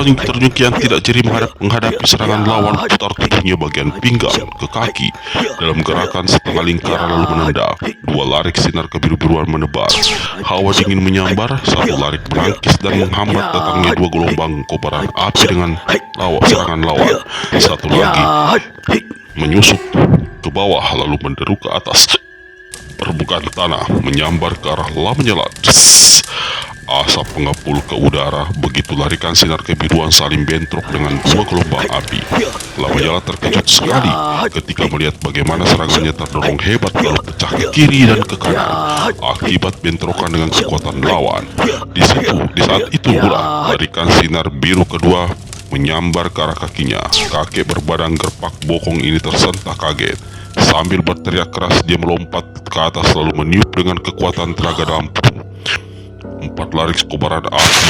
tulangnya terjungkian tidak jeri menghadapi serangan lawan, putar tubuhnya bagian pinggang ke kaki dalam gerakan setengah lingkaran lalu menendang. Dua larik sinar kebiru-biruan menebar. Hawa dingin menyambar, satu larik menangkis dan menghambat datangnya dua gelombang kobaran api dengan serangan lawan. Satu lagi menyusup ke bawah lalu menderu ke atas. Permukaan tanah menyambar ke arah Lamanyala. Asap mengepul ke udara, begitu larikan sinar kebiruan saling bentrok dengan dua gelombang api. Lamanyala terkejut sekali ketika melihat bagaimana serangannya terdorong hebat lalu pecah ke kiri dan ke kanan akibat bentrokan dengan kekuatan lawan. Di saat itu pula larikan sinar biru kedua menyambar ke arah kakinya. Kakek berbadan gerpak bokong ini tersentak kaget. Sambil berteriak keras, dia melompat ke atas lalu meniup dengan kekuatan tenaga dalam perut. 4 larik kobaran api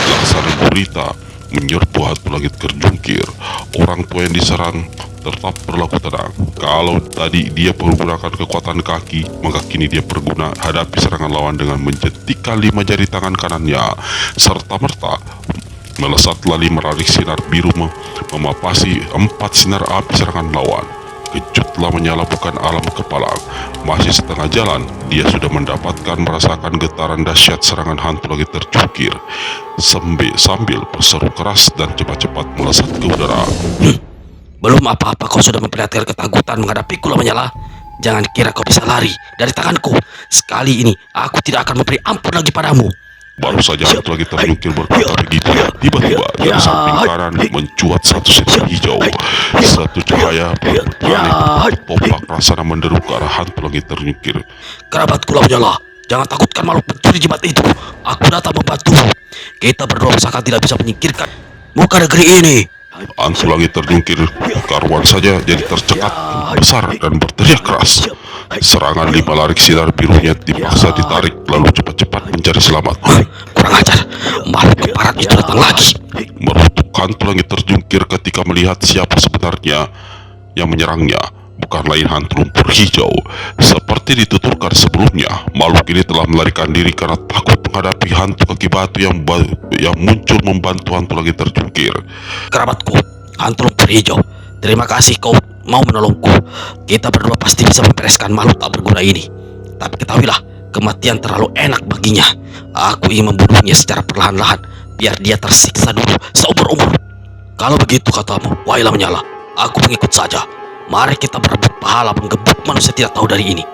laksana gurita menyerbu hantu langit terjungkir. Orang tua yang diserang tetap berlaku tenang. Kalau tadi dia menggunakan kekuatan kaki, maka kini dia berguna hadapi serangan lawan dengan menjetikkan 5 jari tangan kanannya serta merta melesatlah 5 larik sinar biru memapasi 4 sinar api serangan lawan. Kejutlah menyala bukan alam kepala. Masih setengah jalan, dia sudah merasakan getaran dahsyat serangan hantu langit terjungkir. Sambil berseru keras dan cepat-cepat melesat ke udara. Belum apa-apa kau sudah memperlihatkan ketakutan menghadapiku, Lamanyala. Jangan kira kau bisa lari dari tanganku. Sekali ini aku tidak akan memberi ampun lagi padamu. Baru saja hantu langit terjungkir berkata begitu, tiba-tiba dari samping kanan mencuat satu sinar hijau. Satu cahaya berplanit topak rasanya menderu ke arah hantu langit terjungkir. Kerabatku Lamanyala, jangan takutkan makhluk pencuri jimat itu. Aku datang membantumu. Kita berdua usahakan tidak bisa menyingkirkan muka negeri ini. Hantu langit terjungkir karuan saja jadi tercekat besar dan berteriak keras. Serangan 5 larik sinar birunya dipaksa ditarik lalu cepat-cepat mencari selamat. Kurang ajar, makhluk keparat itu datang lagi. Merutuk hantu langit terjungkir ketika melihat siapa sebenarnya yang menyerangnya. Bukan lain hantu lumpur hijau. Seperti dituturkan sebelumnya, makhluk ini telah melarikan diri karena takut menghadapi hantu kaki batu yang muncul membantu hantu langit terjungkir. Kerabatku, hantu lumpur hijau, terima kasih kau mau menolongku. Kita berdua pasti bisa membereskan makhluk tak berguna ini. Tapi ketahuilah, kematian terlalu enak baginya. Aku ingin membunuhnya secara perlahan-lahan, biar dia tersiksa dulu seumur-umur. Kalau begitu katamu, wahai Lamanyala, aku mengikut saja. Mari kita berebut pahala menggebuk manusia tidak tahu dari ini.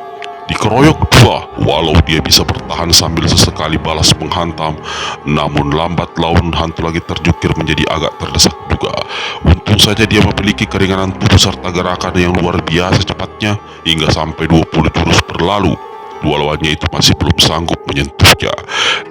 Dikeroyok dua, walau dia bisa bertahan sambil sesekali balas menghantam, namun lambat laun hantu langit terjungkir menjadi agak terdesak juga. Untung saja dia memiliki keringanan tubuh serta gerakan yang luar biasa cepatnya, hingga sampai 20 jurus berlalu. Dua lawannya itu masih belum sanggup menyentuhnya.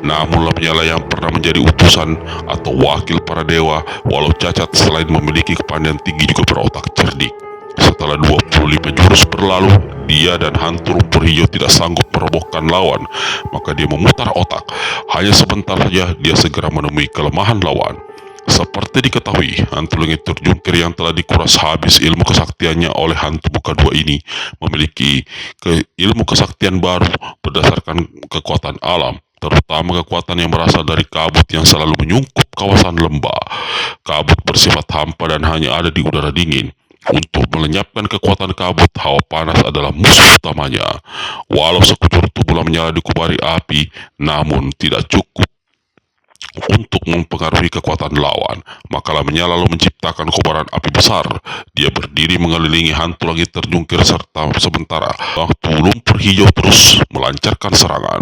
Namun Lamanyala yang pernah menjadi utusan atau wakil para dewa, walau cacat selain memiliki kepandaian tinggi juga berotak cerdik. Setelah 25 jurus berlalu, dia dan hantu lumpur hijau tidak sanggup merobohkan lawan, maka dia memutar otak. Hanya sebentar saja dia segera menemui kelemahan lawan. Seperti diketahui, hantu langit terjungkir yang telah dikuras habis ilmu kesaktiannya oleh hantu muka dua ini memiliki ilmu kesaktian baru berdasarkan kekuatan alam, terutama kekuatan yang berasal dari kabut yang selalu menyungkup kawasan lembah. Kabut bersifat hampa dan hanya ada di udara dingin. Untuk melenyapkan kekuatan kabut, hawa panas adalah musuh utamanya. Walau sekujur tubuh Lamanyala dikubari api, namun tidak cukup untuk mempengaruhi kekuatan lawan. Maka Lamanyala lalu menciptakan kobaran api besar. Dia berdiri mengelilingi hantu langit terjungkir serta sementara waktu lumpur hijau terus melancarkan serangan.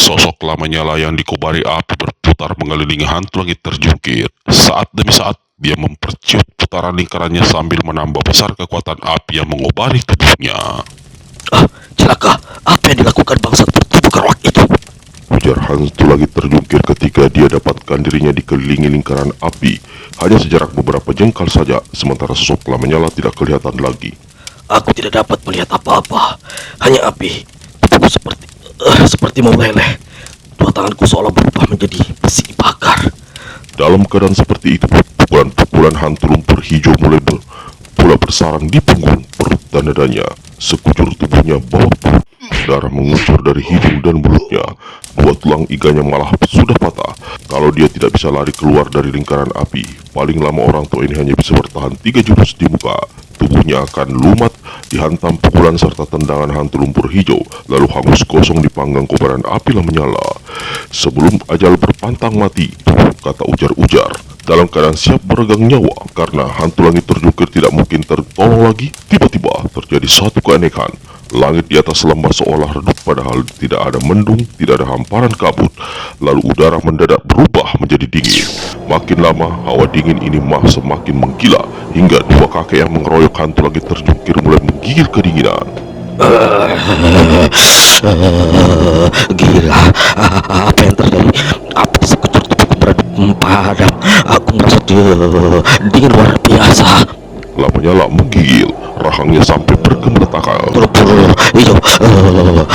Sosok Lamanyala yang dikubari api berputar mengelilingi hantu langit terjungkir. Saat demi saat dia memperciut putaran lingkarannya sambil menambah besar kekuatan api yang mengobari tubuhnya. Celaka, apa yang dilakukan bangsat bertubuh keroak itu? Ujar hantu langit terjungkir ketika dia dapatkan dirinya dikelilingi lingkaran api. Hanya sejarak beberapa jengkal saja, sementara sosok Lamanyala tidak kelihatan lagi. Aku tidak dapat melihat apa-apa, hanya api. Tubuhku seperti meleleh. Dua tanganku seolah berubah menjadi besi bakar. Dalam keadaan seperti itu, pukulan hantu lumpur hijau mulai pula bersarang di punggung, perut dan dadanya. Sekujur tubuhnya bau Darah mengucur dari hidung dan mulutnya. Dua tulang iganya malah sudah patah. Kalau dia tidak bisa lari keluar dari lingkaran api, paling lama orang tua ini hanya bisa bertahan 3 jurus di muka. Tubuhnya akan lumat dihantam pukulan serta tendangan hantu lumpur hijau, lalu hangus kosong dipanggang kobaran api yang menyala. Sebelum ajal berpantang mati, kata ujar-ujar, dalam keadaan siap meregang nyawa karena hantu langit terjungkir tidak mungkin tertolong lagi. Tiba-tiba terjadi suatu keanehan. Langit di atas lembah seolah redup padahal tidak ada mendung, tidak ada hamparan kabut. Lalu udara mendadak berubah menjadi dingin. Makin lama hawa dingin ini semakin menggila hingga dua kakek yang mengeroyok hantu langit terjungkir mulai menggigil kedinginan. Gila, apa yang terjadi? Api di sekujur tubuhku meredup padam. Aku merasa dingin luar biasa. Lamanya menggigil, rahangnya sampai bergemeretakal. Lumpur hijau,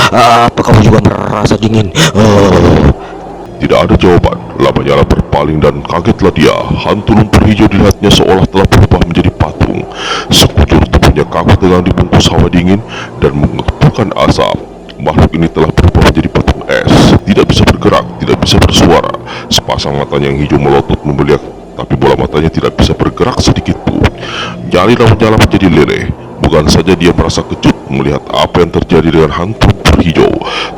apa kamu juga merasa dingin? Tidak ada jawaban. Lamanya berpaling dan kagetlah dia. Hantu lumpur hijau dilihatnya seolah telah berubah menjadi patung. Sekujur tubuhnya kaku tegang dibungkus hawa dingin dan mengepulkan asap. Makhluk ini telah berubah menjadi patung es. Tidak bisa bergerak, tidak bisa bersuara. Sepasang matanya yang hijau melotot membeliak, tapi bola matanya tidak bisa bergerak sedikit pun. Nyali menyala menjadi leleh. Bukan saja dia merasa kejut melihat apa yang terjadi dengan hantu berhijau,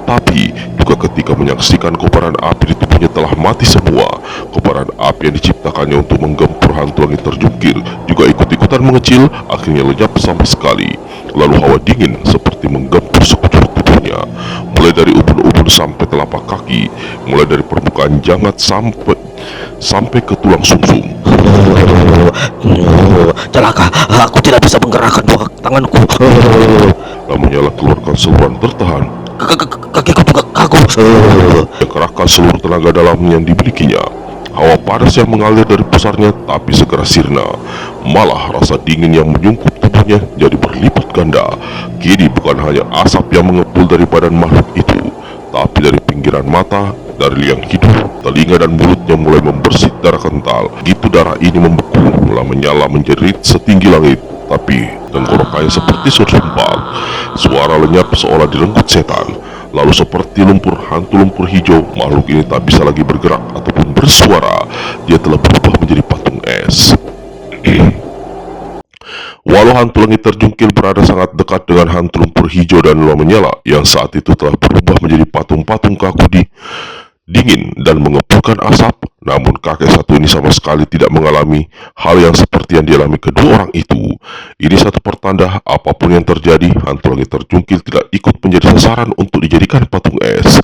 tapi juga ketika menyaksikan kobaran api di tubuhnya telah mati semua. Kobaran api yang diciptakannya untuk menggempur hantu langit terjungkir juga ikut-ikutan mengecil, akhirnya lenyap sama sekali. Lalu hawa dingin seperti menggempur sekujur tubuhnya, mulai dari ubun-ubun sampai telapak kaki, mulai dari permukaan jangat sampai ke tulang sumsum. Celaka, aku tidak bisa menggerakkan dua tanganku. Lamanya keluarkan seruan tertahan. Kakiku juga kaku. Dia kerahkan seluruh tenaga dalam yang dimilikinya. Hawa panas yang mengalir dari pusarnya tapi segera sirna. Malah rasa dingin yang menyungkup tubuhnya jadi berlipat ganda. Kini bukan hanya asap yang mengepul dari badan makhluk itu, tapi dari pinggiran mata, dari liang hidung, telinga dan mulutnya mulai membersih darah kental. Gitu darah ini membeku, mulai menyala menjerit setinggi langit. Tapi tenggorokannya seperti sumpah. Suara lenyap seolah direnggut setan. Lalu seperti hantu lumpur hijau, makhluk ini tak bisa lagi bergerak ataupun bersuara. Dia telah berubah menjadi patung es. Walau hantu langit terjungkir berada sangat dekat dengan hantu lumpur hijau dan menyala yang saat itu telah berubah menjadi patung-patung kaku dingin dan mengepulkan asap, namun kakek satu ini sama sekali tidak mengalami hal yang seperti yang dialami kedua orang itu. Ini satu pertanda apapun yang terjadi, hantu langit terjungkir tidak ikut menjadi sasaran untuk dijadikan patung es.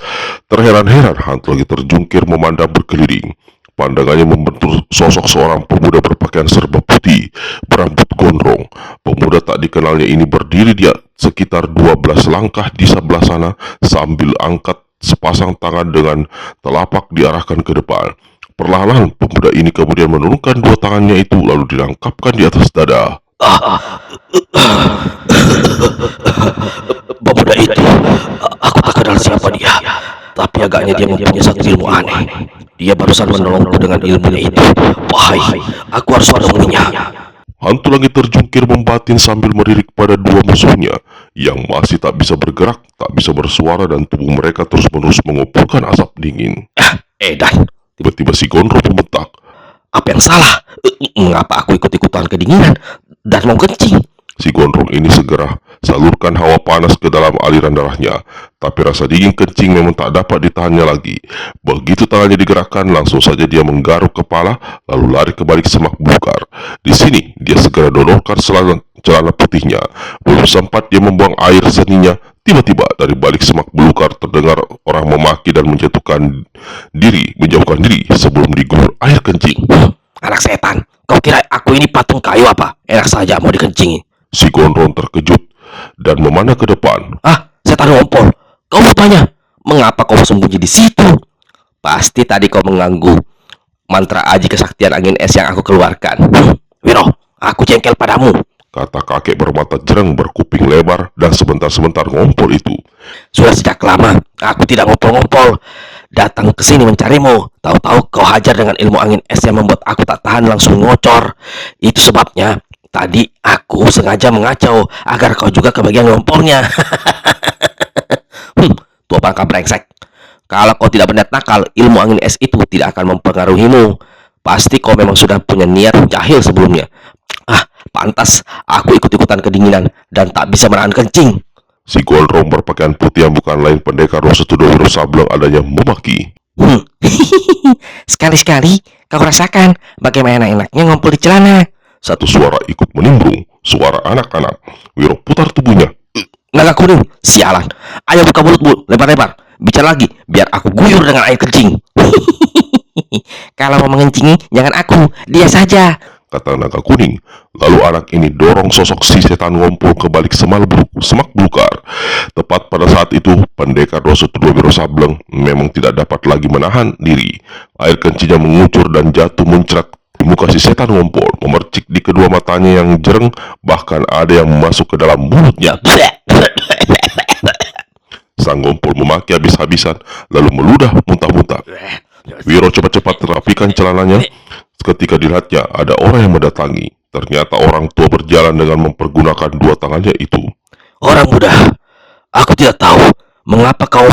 Terheran-heran hantu langit terjungkir memandang berkeliling. Pandangannya membentur sosok seorang pemuda berpakaian serba putih, berambut gondrong. Pemuda tak dikenalnya ini berdiri di sekitar 12 langkah di sebelah sana sambil angkat sepasang tangan dengan telapak diarahkan ke depan. Perlahan pemuda ini kemudian menurunkan dua tangannya itu lalu dirangkapkan di atas dada. Pemuda itu, aku tak kenal siapa dia, tapi agaknya dia mempunyai satu ilmu aneh. Dia barusan menolongku dengan ilmunya itu. Wahai, aku harus menemuinya. Hantu langit terjungkir membatin sambil melirik pada dua musuhnya yang masih tak bisa bergerak, tak bisa bersuara dan tubuh mereka terus-menerus mengepulkan asap dingin. Dan Tiba-tiba si Gondrong membentak. apa yang salah? Mengapa aku ikut-ikutan kedinginan dan mau kencing? Si Gondrong ini segera salurkan hawa panas ke dalam aliran darahnya, tapi rasa dingin kencing memang tak dapat ditahannya lagi. Begitu tangannya digerakkan, langsung saja dia menggaruk kepala, lalu lari ke balik semak belukar. Di sini, dia segera donorkan celana putihnya. Belum sempat dia membuang air seninya, tiba-tiba dari balik semak belukar terdengar orang memaki dan menjauhkan diri sebelum diguyur air kencing. Anak setan, kau kira aku ini patung kayu apa? Enak saja mau dikencingin. Si Gondrong terkejut dan memandang ke depan. Setan ngompol, kau mau tanya, mengapa kau sembunyi di situ? Pasti tadi kau mengganggu mantra aji kesaktian angin es yang aku keluarkan. Wiro, aku jengkel padamu, Kata kakek bermata jereng berkuping lebar dan sebentar-sebentar ngompol itu. Sudah sejak lama aku tidak ngompol-ngompol, datang ke sini mencarimu. Tahu-tahu kau hajar dengan ilmu angin es yang membuat aku tak tahan langsung ngocor. Itu sebabnya tadi aku sengaja mengacau agar kau juga kebagian ngompolnya. tua bangka brengsek. Kalau kau tidak berniat nakal, ilmu angin es itu tidak akan mempengaruhimu. Pasti kau memang sudah punya niat jahil sebelumnya. Ah, pantas aku ikut-ikutan kedinginan dan tak bisa menahan kencing. Si Gondrong berpakaian putih yang bukan lain pendekar 212 Wiro Sableng adanya memaki. Sekali-sekali kau rasakan bagaimana enaknya ngumpul di celana. Satu suara ikut menimbrung, suara anak-anak. Wiro putar tubuhnya. Naga kuning, sialan. Ayo buka mulutmu, lebar-lebar. Bicara lagi, biar aku guyur dengan air kencing. Kalau mau mengencingi, jangan aku, dia saja, kata naga kuning. Lalu anak ini dorong sosok si setan ngompol ke balik semak belukar. Tepat pada saat itu, pendekar 212 Wiro Sableng memang tidak dapat lagi menahan diri. Air kencingnya mengucur dan jatuh muncrat di muka si setan ngompol, memercik di kedua matanya yang jereng, bahkan ada yang masuk ke dalam mulutnya. Sang ngompol memaki habis-habisan, lalu meludah muntah-muntah. Wiro cepat-cepat terapikan celananya. Ketika dilihatnya ada orang yang mendatangi. Ternyata orang tua berjalan dengan mempergunakan dua tangannya itu. Orang muda, aku tidak tahu mengapa kau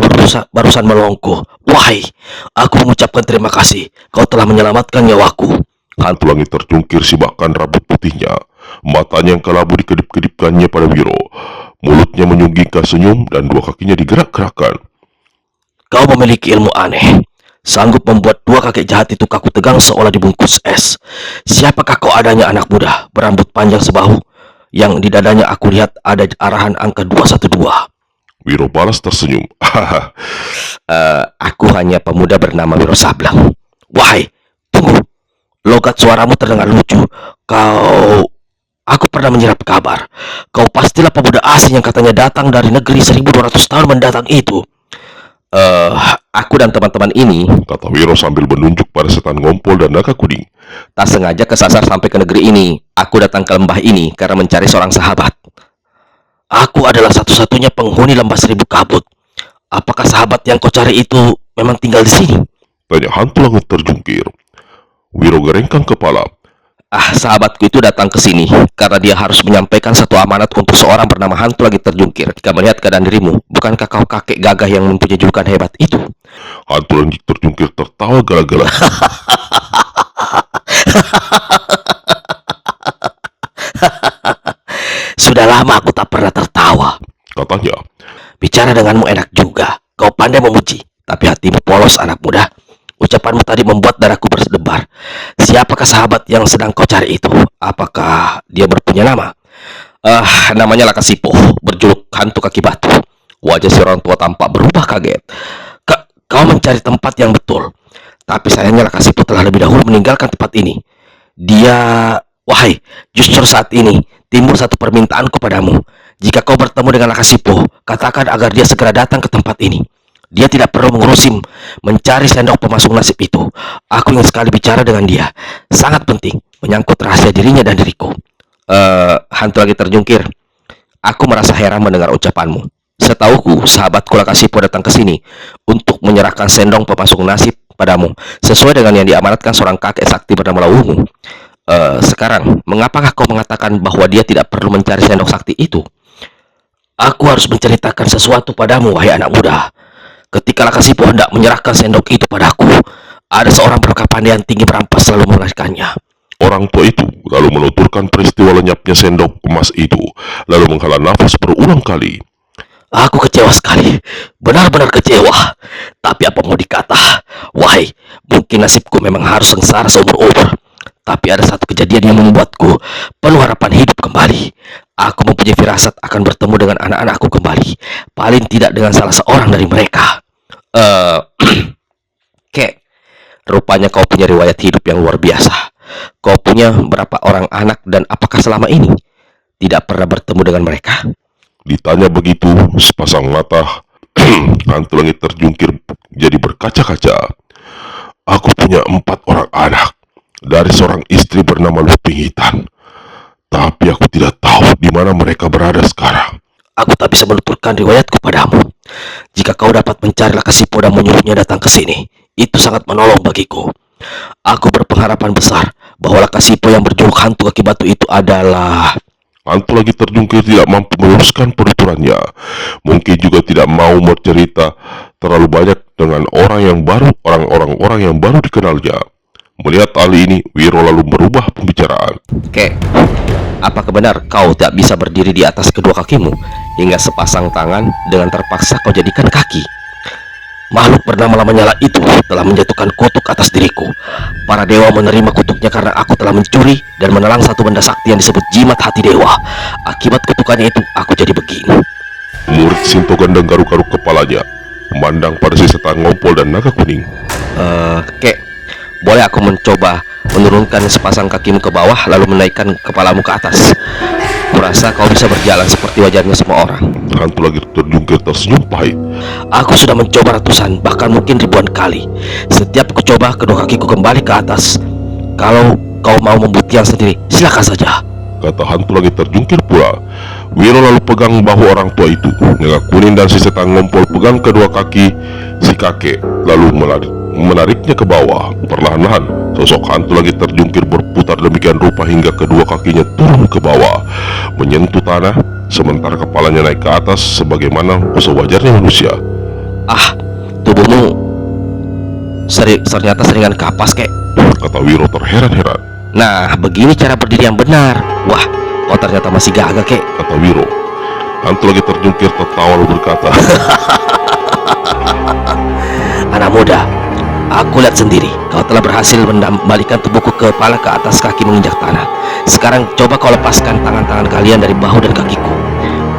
barusan melongko. Wahai, aku mengucapkan terima kasih. Kau telah menyelamatkan nyawaku. Hantu langit terjungkir sibakan rambut putihnya. Matanya yang kelabu dikedip-kedipkannya pada Wiro. Mulutnya menyunggingkan senyum dan dua kakinya digerak-gerakkan. Kau memiliki ilmu aneh. Sanggup membuat dua kakek jahat itu kaku tegang seolah dibungkus es. Siapakah kau adanya anak muda, berambut panjang sebahu, yang di dadanya aku lihat ada arahan angka 212. Wiro balas tersenyum. Aku hanya pemuda bernama Wiro Sableng. Wahai, tunggu. Logat suaramu terdengar lucu. Aku pernah menyerap kabar. Kau pastilah pemuda asing yang katanya datang dari negeri 1200 tahun mendatang itu. Aku dan teman-teman ini, kata Wiro sambil menunjuk pada setan ngompol dan naga kuning, tak sengaja kesasar sampai ke negeri ini. Aku datang ke lembah ini karena mencari seorang sahabat. Aku adalah satu-satunya penghuni lembah 1000 kabut. Apakah sahabat yang kau cari itu memang tinggal di sini? Tanya hantu langit terjungkir. Wiro gerengkan kepala. Sahabatku itu datang ke sini karena dia harus menyampaikan satu amanat untuk seorang bernama hantu langit terjungkir. Jika melihat keadaan dirimu, bukankah kau kakek gagah yang mempunyai julukan hebat itu? Hantu langit terjungkir tertawa gala-gala. Sudah lama aku tak pernah tertawa, katanya. Bicara denganmu enak juga. Kau pandai memuji, tapi hatimu polos, anak muda. Ucapanmu tadi membuat darahku berdebar. Siapakah sahabat yang sedang kau cari itu? Apakah dia berpunya nama? Namanya Lakasipo, berjuluk hantu kaki batu. Wajah si orang tua tampak berubah kaget. Kau mencari tempat yang betul. Tapi sayangnya Lakasipo telah lebih dahulu meninggalkan tempat ini. Wahai, justru saat ini timbul satu permintaanku padamu. Jika kau bertemu dengan Lakasipo, katakan agar dia segera datang ke tempat ini. Dia tidak perlu mengurusi mencari sendok pemasuk nasib itu. Aku ingin sekali bicara dengan dia. Sangat penting, menyangkut rahasia dirinya dan diriku. Hantu lagi terjungkir. Aku merasa heran mendengar ucapanmu. Setauku, sahabatku Lakasipo datang ke sini untuk menyerahkan sendok pemasuk nasib padamu, sesuai dengan yang diamanatkan seorang kakek sakti bernama Lawungu. Sekarang, mengapakah kau mengatakan bahwa dia tidak perlu mencari sendok sakti itu? Aku harus menceritakan sesuatu padamu, wahai anak muda. Ketika Lakasipo hendak menyerahkan sendok itu padaku, ada seorang berpakaian tinggi merampas lalu melarikannya. Orang tua itu lalu menuturkan peristiwa lenyapnya sendok emas itu, lalu menghela nafas berulang kali. Aku kecewa sekali, benar-benar kecewa. Tapi apa mau dikata, wahai, mungkin nasibku memang harus sengsara seumur-umur. Tapi ada satu kejadian yang membuatku penuh harapan hidup kembali. Aku mempunyai firasat akan bertemu dengan anak-anakku kembali, paling tidak dengan salah seorang dari mereka. Kek, rupanya kau punya riwayat hidup yang luar biasa. Kau punya berapa orang anak dan apakah selama ini tidak pernah bertemu dengan mereka? Ditanya begitu, sepasang mata hantu langit terjungkir jadi berkaca-kaca. Aku punya 4 orang anak dari seorang istri bernama Luping Hitam. Tapi aku tidak tahu di mana mereka berada sekarang. Aku tak bisa menuturkan riwayatku padamu. Jika kau dapat mencari Lakasipo dan menyuruhnya datang ke sini, itu sangat menolong bagiku. Aku berpengharapan besar bahwa Lakasipo yang berjuluk hantu kaki batu itu adalah... Hantu lagi terjungkir tidak mampu meneruskan penuturannya. Mungkin juga tidak mau bercerita terlalu banyak dengan orang-orang yang baru dikenalnya. Melihat hal ini, Wiro lalu merubah pembicaraan. Kek, apakah benar kau tak bisa berdiri di atas kedua kakimu hingga sepasang tangan dengan terpaksa kau jadikan kaki? Makhluk bernama Lama Nyala itu telah menjatuhkan kutuk atas diriku. Para dewa menerima kutuknya karena aku telah mencuri dan menelan satu benda sakti yang disebut jimat hati dewa. Akibat kutukannya itu, aku jadi begini. Murid Sinto Gandang garuk-garuk kepalanya, memandang pada si setan ngompol dan naga kuning. Kek, boleh aku mencoba menurunkan sepasang kakimu ke bawah lalu menaikkan kepalamu ke atas? Kurasa kau bisa berjalan seperti wajarnya semua orang. Hantu lagi terjungkir tersenyum pahit. Aku sudah mencoba ratusan, bahkan mungkin ribuan kali. Setiap ku coba, kedua kakiku kembali ke atas. Kalau kau mau membuktikan sendiri, silakan saja, Kata hantu lagi terjungkir pula. Wiro lalu pegang bahu orang tua itu. Naga kuning dan si setan ngompol pegang kedua kaki si kakek, lalu menariknya ke bawah. Perlahan-lahan, sosok hantu lagi terjungkir berputar demikian rupa hingga kedua kakinya turun ke bawah, menyentuh tanah, sementara kepalanya naik ke atas sebagaimana sewajarnya manusia. Tubuhmu ternyata seringan kapas, kek. Kata Wiro terheran-heran. Nah, begini cara berdiri yang benar. Wah, kau ternyata masih gagah, kek. Kata Wiro. Hantu lagi terjungkir tertawa lalu berkata, Anak muda, aku lihat sendiri, kau telah berhasil mengembalikan tubuhku kepala ke atas, kaki menginjak tanah. Sekarang coba kau lepaskan tangan-tangan kalian dari bahu dan kakiku.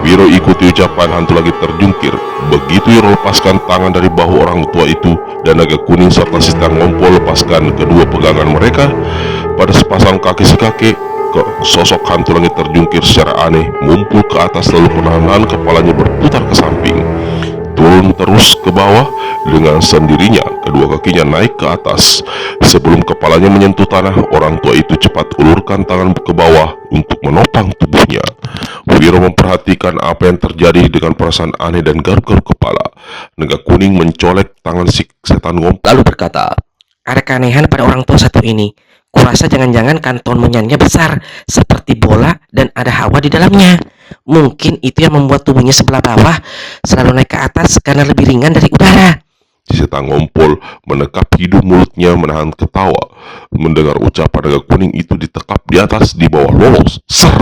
Wiro ikuti ucapan hantu lagi terjungkir. Begitu Wiro lepaskan tangan dari bahu orang tua itu, dan naga kuning serta si setan ngompol lepaskan kedua pegangan mereka pada sepasang kaki si kakek, sosok hantu lagi terjungkir secara aneh mumpul ke atas lalu perlahan-lahan kepalanya berputar ke samping, turun terus ke bawah. Dengan sendirinya kedua kakinya naik ke atas. Sebelum kepalanya menyentuh tanah, orang tua itu cepat ulurkan tangan ke bawah untuk menopang tubuhnya. Wiro memperhatikan apa yang terjadi dengan perasaan aneh dan garuk-garuk kepala. Naga kuning mencolek tangan si setan ngompol Lalu berkata, ada keanehan pada orang tua satu ini. Kurasa jangan-jangan kanton munyannya besar seperti bola dan ada hawa di dalamnya. Mungkin itu yang membuat tubuhnya sebelah bawah selalu naik ke atas karena lebih ringan dari udara. Si setan ngompol menekap hidung mulutnya menahan ketawa. Mendengar ucapan naga kuning itu ditekap di atas di bawah lolos. Ser!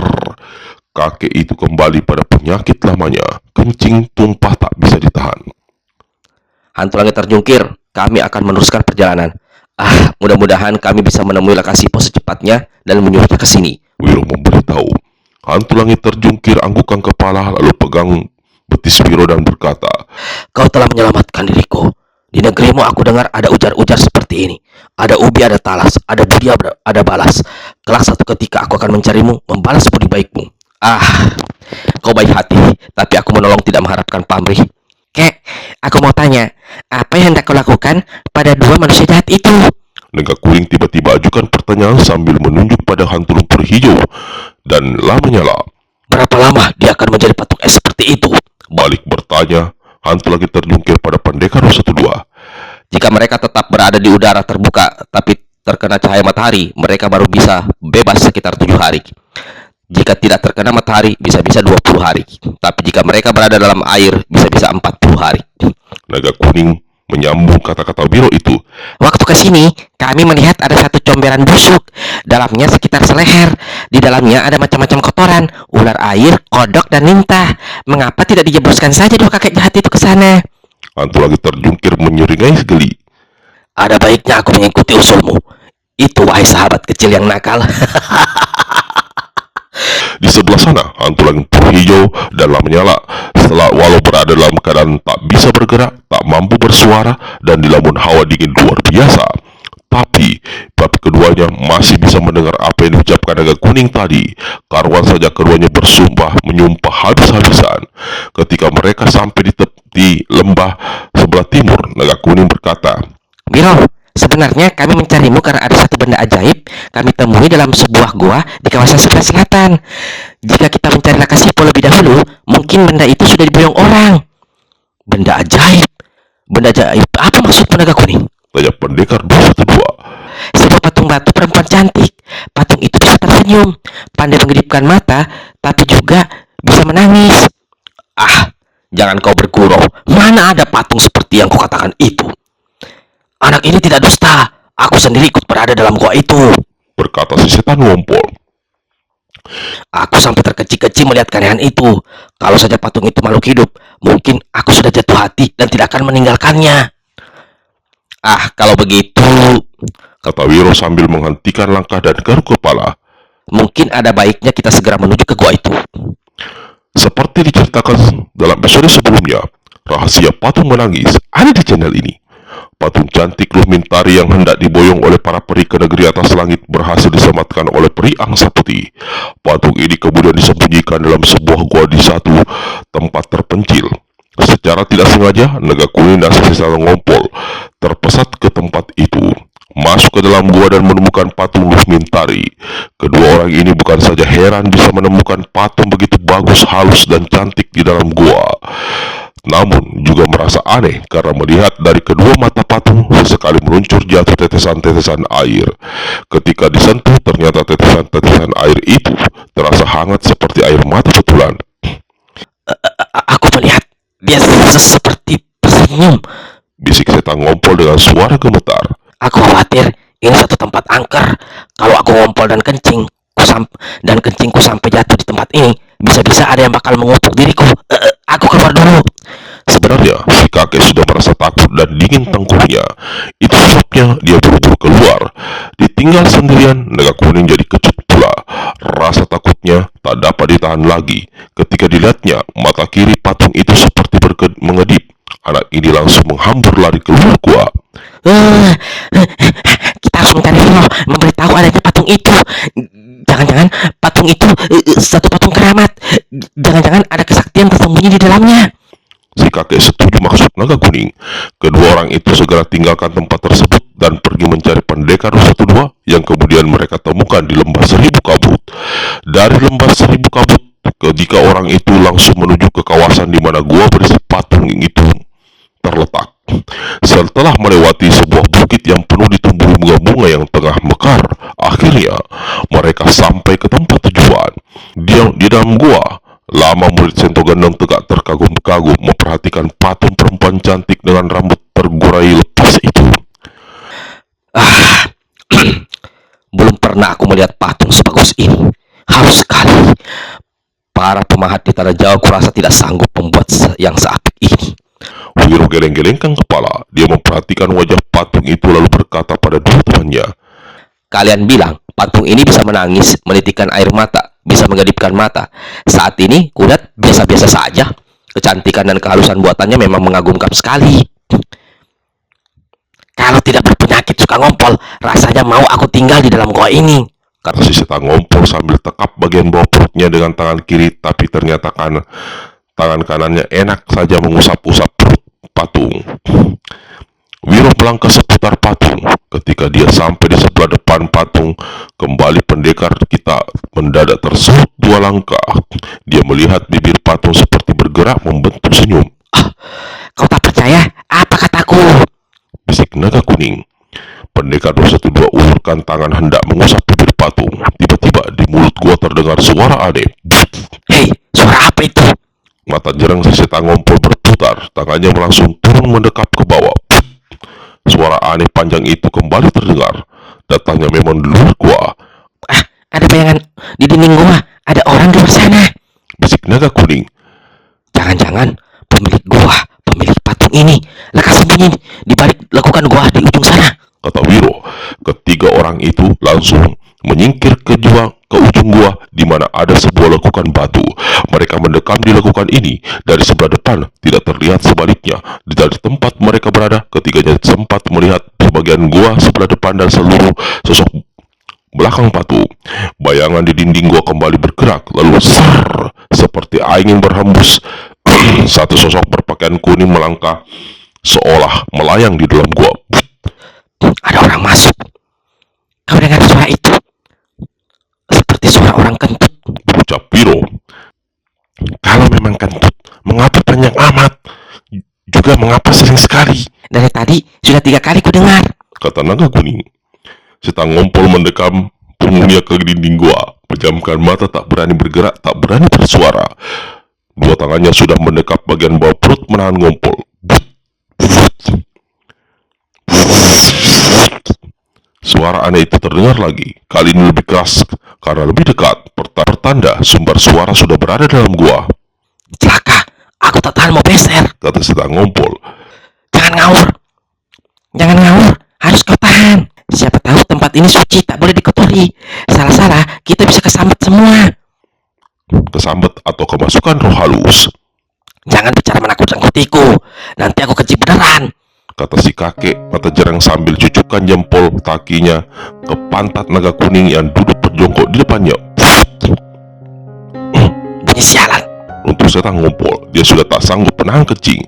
Kakek itu kembali pada penyakit lamanya. Kencing tumpah tak bisa ditahan. Hantu langit terjungkir, kami akan meneruskan perjalanan. Mudah-mudahan kami bisa menemui lokasi pos secepatnya dan menyuruhnya ke sini. Wiro memberitahu. Hantu langit terjungkir anggukan kepala lalu pegang betis Wiro dan berkata, Kau telah menyelamatkan diriku. Di negerimu aku dengar ada ujar-ujar seperti ini. Ada ubi, ada talas, ada budi, ada balas. Kelak satu ketika aku akan mencarimu, membalas budi baikmu. Kau baik hati, tapi aku menolong tidak mengharapkan pamrih. Kek, aku mau tanya, apa yang hendak kau lakukan pada dua manusia jahat itu? Naga kuning tiba-tiba ajukan pertanyaan sambil menunjuk pada hantu lumpur hijau dan Lama Nyala. Berapa lama dia akan menjadi patung es seperti itu? Balik bertanya, hantu lagi terjungkir pada pendekar 112. Jika mereka tetap berada di udara terbuka tapi terkena cahaya matahari, mereka baru bisa bebas sekitar 7 hari. Jika tidak terkena matahari, bisa-bisa 20 hari. Tapi jika mereka berada dalam air, bisa-bisa 40 hari. Naga kuning menyambung kata-kata Wiro itu. Waktu ke sini, kami melihat ada satu comberan busuk. Dalamnya sekitar seleher. Di dalamnya ada macam-macam kotoran, ular air, kodok, dan lintah. Mengapa tidak dijebloskan saja dua kakek jahat itu ke sana? Hantu lagi terjungkir menyeringai segeli. Ada baiknya aku mengikuti usulmu. Itu wahai sahabat kecil yang nakal. Di sebelah sana, hantu langit hijau dan Lama Nyala. Walau berada dalam keadaan tak bisa bergerak, tak mampu bersuara, dan dilamun hawa dingin luar biasa, tapi keduanya masih bisa mendengar apa yang diucapkan naga kuning tadi. Karuan saja keduanya menyumpah habis-habisan. Ketika mereka sampai di tepi lembah sebelah timur, naga kuning berkata, Wiro, sebenarnya kami mencarimu karena ada satu benda ajaib kami temui dalam sebuah gua di kawasan sebelah selatan. Jika kita mencari Lakasipo lebih dahulu, mungkin benda itu sudah diboyong orang. Benda ajaib? Benda ajaib apa maksud naga kuning? tanya pendekar 212. Sebuah patung batu perempuan cantik. Patung itu bisa tersenyum, pandai mengedipkan mata, tapi juga bisa menangis. Ah, jangan kau bergurau. Mana ada patung seperti yang kau katakan itu? Anak ini tidak dusta. Aku sendiri ikut berada dalam gua itu. Berkata si setan ngompol. Aku sampai terkecil-kecil melihat keanehan itu. Kalau saja patung itu makhluk hidup, mungkin aku sudah jatuh hati dan tidak akan meninggalkannya. Ah, kalau begitu, Kata Wiro sambil menghentikan langkah dan garuk kepala. mungkin ada baiknya kita segera menuju ke gua itu. Seperti diceritakan dalam episode sebelumnya, rahasia patung menangis ada di channel ini. Patung cantik Luhmintari yang hendak diboyong oleh para peri ke negeri atas langit berhasil diselamatkan oleh peri angsa putih. Patung ini kemudian disembunyikan dalam sebuah gua di satu tempat terpencil. Secara tidak sengaja, naga kuning dan sisa ngompol terpesat ke tempat itu, masuk ke dalam gua dan menemukan patung Luhmintari. Kedua orang ini bukan saja heran bisa menemukan patung begitu bagus, halus, dan cantik di dalam gua, namun juga merasa aneh karena melihat dari kedua mata patung sesekali meluncur jatuh tetesan-tetesan air. Ketika disentuh, ternyata tetesan-tetesan air itu terasa hangat seperti air mata betulan. Aku melihat dia seperti tersenyum. Bisik setan ngompol dengan suara gemetar. Aku khawatir ini satu tempat angker. Kalau aku ngompol dan kencingku sampai jatuh di tempat ini, bisa-bisa ada yang bakal mengupuk diriku. Aku keluar dulu. Sebenarnya, si kakek sudah merasa takut dan dingin tengkurnya. Itu sebabnya dia buru-buru keluar. Ditinggal sendirian, naga kuning jadi kecut pula. Rasa takutnya tak dapat ditahan lagi. Ketika dilihatnya, mata kiri patung itu seperti mengedip. Anak ini langsung menghambur lari keluar gua. Kita harus mencari Vino, memberitahu adanya patung itu. Jangan-jangan patung itu satu patung keramat. Jangan-jangan ada kesaktian tersembunyi di dalamnya. Si kakek setuju maksud naga kuning. Kedua orang itu segera tinggalkan tempat tersebut dan pergi mencari pendekar 1-2 yang kemudian mereka temukan di lembah Seribu Kabut. Dari lembah Seribu Kabut, ketiga orang itu langsung menuju ke kawasan di mana gua berisi patung itu terletak. Setelah melewati sebuah bukit yang penuh ditumbuhi bunga-bunga yang tengah mekar, akhirnya mereka sampai ke tempat tujuan. Di dalam gua, lama murid Sento Gendong tegak terkagum-kagum memperhatikan patung perempuan cantik dengan rambut tergurai lepas itu. Belum pernah aku melihat patung sebagus ini. Halus sekali. Para pemahat di tanah Jawa kurasa tidak sanggup membuat yang seapik ini. Wiro geleng-gelengkan kepala. Dia memperhatikan wajah patung itu lalu berkata pada dua temannya. Kalian bilang patung ini bisa menangis, menitikan air mata, bisa menggedipkan mata. Saat ini kulihat biasa-biasa saja. Kecantikan dan kehalusan buatannya memang mengagumkan sekali. Kalau tidak berpenyakit suka ngompol, rasanya mau aku tinggal di dalam gua ini. Kata si setan ngompol sambil tekap bagian bawah perutnya dengan tangan kiri, tapi ternyata tangan kanannya enak saja mengusap-usap perut patung. Wiro melangkah seputar patung. Ketika dia sampai di sebelah depan patung, kembali pendekar kita mendadak tersulut 2 langkah. Dia melihat bibir patung seperti bergerak membentuk senyum. Kau tak percaya? Apa kataku? Bisik naga kuning. Pendekar 212 ulurkan tangan hendak mengusap bibir patung. Tiba-tiba di mulut gua terdengar suara aneh. Hei, suara apa itu? Mata jerang si setan ngompol berputar. Tangannya langsung turun mendekap ke bawah. Suara aneh panjang itu kembali terdengar. Datangnya memang di luar gua. Ada bayangan di dinding gua. Ada orang di luar sana. Bisik naga kuning. Jangan-jangan pemilik gua, pemilik patung ini, lekas sembunyi di balik lekukan gua di ujung sana. Kata Wiro. Ketiga orang itu langsung menyingkir ke ujung gua di mana ada sebuah lekukan batu. Mereka mendekam di lekukan ini dari sebelah depan, tidak terlihat sebaliknya. Dari tempat mereka berada, ketiganya sempat melihat sebagian gua sebelah depan dan seluruh sosok belakang patung. Bayangan di dinding gua kembali bergerak, lalu ser, seperti angin berhembus. Satu sosok berpakaian kuning melangkah seolah melayang di dalam gua. Ada orang masuk. Kau dengar suara itu? Seperti suara orang kentut. Berucap Wiro. Kalau memang kentut, mengapa panjang amat? Juga mengapa sering sekali? Dari tadi sudah 3 kali ku dengar. Kata naga kuning. Setan ngompol mendekam punggungnya ke dinding gua. Pejamkan mata, tak berani bergerak, tak berani bersuara. Dua tangannya sudah mendekap bagian bawah perut menahan ngompol. Suara aneh itu terdengar lagi, kali ini lebih keras karena lebih dekat. Pertanda sumber suara sudah berada dalam gua, Celaka, aku tak tahan mau beser. kata setan ngompol. Jangan ngawur. Jangan ngawur, harus kau tahan. Siapa tahu tempat ini suci, tak boleh dikotori. Salah-salah, kita bisa kesambet semua. Kesambet atau kemasukan roh halus, Jangan bicara menakut-nakutiku. Nanti aku keji beneran. kata si kakek mata jerang sambil cucukkan jempol kakinya ke pantat naga kuning yang duduk berjongkok di depannya. Bunyi sialan. Untuk setan ngompol, dia sudah tak sanggup menahan kencing.